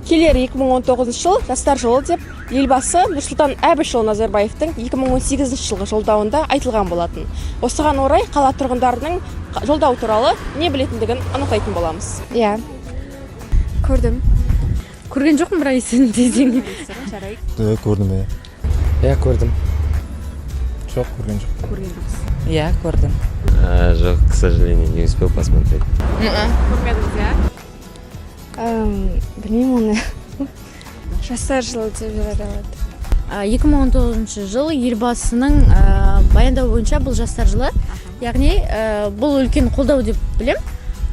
Келер 2019 жыл жастар жылы деп елбасы Нұрсұлтан Әбішұлы Назарбаевтың 2018 жылғы жолдауында айтылған болатын. Осыған орай қала тұрғындарының жолдау туралы не білетіндігін анықтайтын боламыз. Иә. Көрдім. Көрген жоқпын, бірақ есімде десең. Көрдім, иә, көрдім. Жоқ, көрген жоқ. Көрген жоқсыз. Иә, көрдім. Жоқ, к сожалению, не успел посмотреть. Көрмедіңіз, иә? Білмеймін оны. Жастар жылы деп жариялады. 2019 жыл елбасының баяндауы бойынша бұл жастар жылы. Яғни бұл үлкен қолдау деп білем.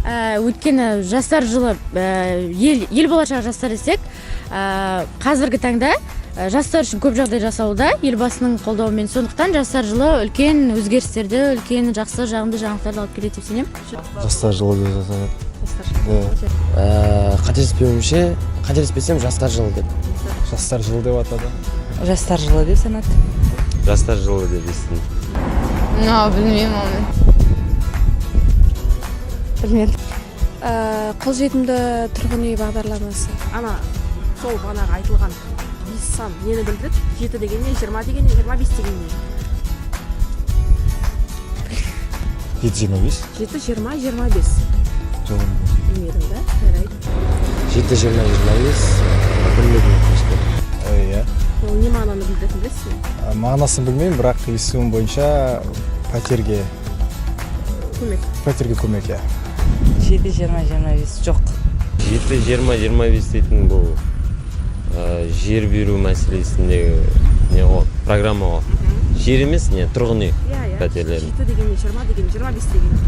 Өйткені жастар жылы ел болашағы жастар десек, қазіргі таңда жастар үшін көп жағдай жасауда елбасының қолдауымен. Сондықтан жастар жылы үлкен өзгерістерді, үлкен жақсы жағымды жаңалықтарды алып келеді деп сенемін. Жастар жылы деп жасады. Қателеспесем жастар жылы деп. Жастар жылы деп атады. Жастар жылы деп санады. Жастар жылы деп естідім. Білмеймін оны. Білмедім. Қолжетімді тұрғын үй бағдарламасы. Ана, сол бағанағы айтылған 5 сан нені білдіреді? 7 дегенне, 20 дегенне, 25 дегенне. 7-25? 7-20-25. Жоқ. Білмедің да? Жарайды. 7-20-25 білмедім. Иә. Ол не мағынаны білдіретін білесіз бе? Мағынасын білмеймін, бірақ естуім бойынша пәтерге көмек, иә. 7-20-25 жоқ. 7-20-25 дейтін бұл жер беру мәселесіндегі не ғой, программа ғой. Жер емес, не, тұрғын үй пәтерлерін. 7 дегенне, 20 дегенне, 25 дегенне.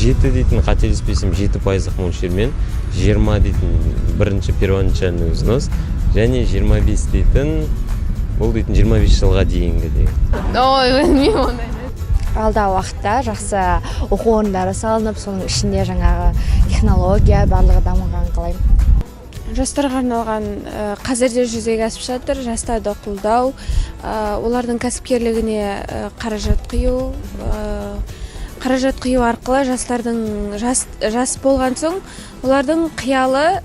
7 дейтін қателеспесем 7% мөлшермен, 20 дейтін бірінші первоначальный взнос, және 25 дейтін, бұл дейтін 25 жылға дейінгі деген. Ой, білмеймін оны. Алдағы уақытта жақсы оқу орындары салынып, соның ішінде жаңағы технология барлығы дамыған қалаймын. Жастарға арналған қазірде жүзеге асып жатыр, жастарды қолдау, олардың кәсіпкерлігіне қаражат құю арқылы жастардың жас болған соң олардың қиялы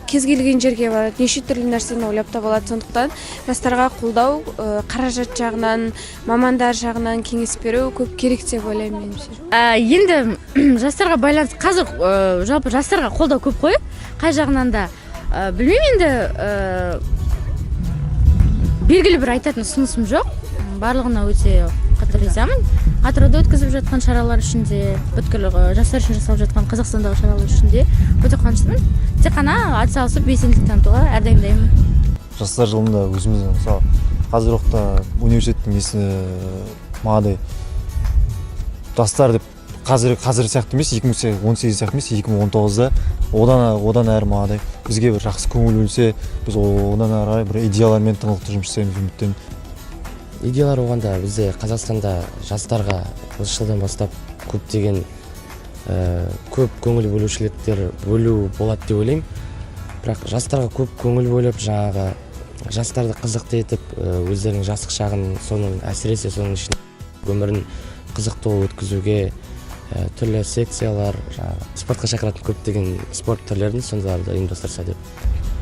кез келген жерге барады, неше түрлі нәрсені ойлап таба алады. Сондықтан жастарға қолдау, қаражат жағынан, мамандар жағынан кеңес беру көп керек деп ойлаймын меніңше. Енді жастарға байланысты қазір жалпы жастарға қолдау көп қой, қай жағынан да білмеймін. Енді белгілі бір айтатын ұсынысым жоқ. Барлығына өте қатты ризамын. Атырауда өткізіп жатқан шаралар үшін де, бүткіл жастар үшін жасалып жатқан Қазақстандағы шаралар үшін де өте қуаныштымын. Тек қана атсалысып белсенділік танытуға әрдайым дайынмын. Жастар жылында өзіміз, мысалы, қазір уақытта университеттің несі мағадай жастар деп қазір сияқты емес, 2018 сияқты емес, 2019-да одан әрі мағадай бізге бір жақсы көңіл бөлсе, біз одан әрі бір идеялармен тыңғылықты жұмыс істейміз үміттен. Идеялар оғанда бізде Қазақстанда жастарға осы жылдан бастап көптеген көп көңіл бөлушіліктер бөлу болады деп ойлаймын. Бірақ жастарға көп көңіл бөліп, жаңағы жастарды қызықты етіп, өздерінің жастық шағын, соның әсіресе соның ішінде өмірін қызықты өткізуге түрлі секциялар, спортқа шақыратын көптеген спорт түрлерін сондайларды ұйымдастырса деп.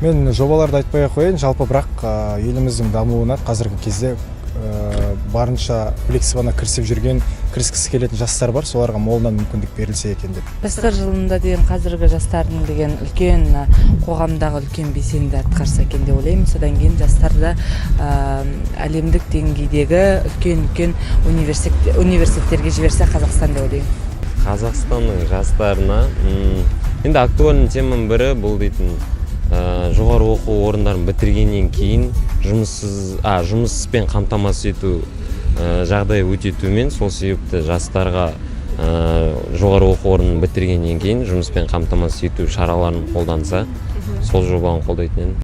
Мен жобаларды айтпай қояйын, жалпы бірақ еліміздің дамуына қазіргі кезде барынша флексибана кіріскісі келетін жастар бар, соларға молынан мүмкіндік берілсе екен деп. Жастар жылында деген қазіргі жастардың деген үлкен қоғамдағы үлкен белсенді атқарса екен деп ойлаймын. Содан кейін жастарды әлемдік деңгейдегі үлкен университеттерге жіберсе Қазақстан деп ойлаймын. Қазақстанның жастарына енді актуальный теманың бірі бұл дейтін жоғары оқу орындарын бітіргеннен кейін жұмыспен қамтамасыз ету жағдайы өте төмен. Сол себепті жастарға жоғары оқу орнын бітіргеннен кейін жұмыспен қамтамасыз ету шараларын қолданса, сол жобаны қолдайтын едім.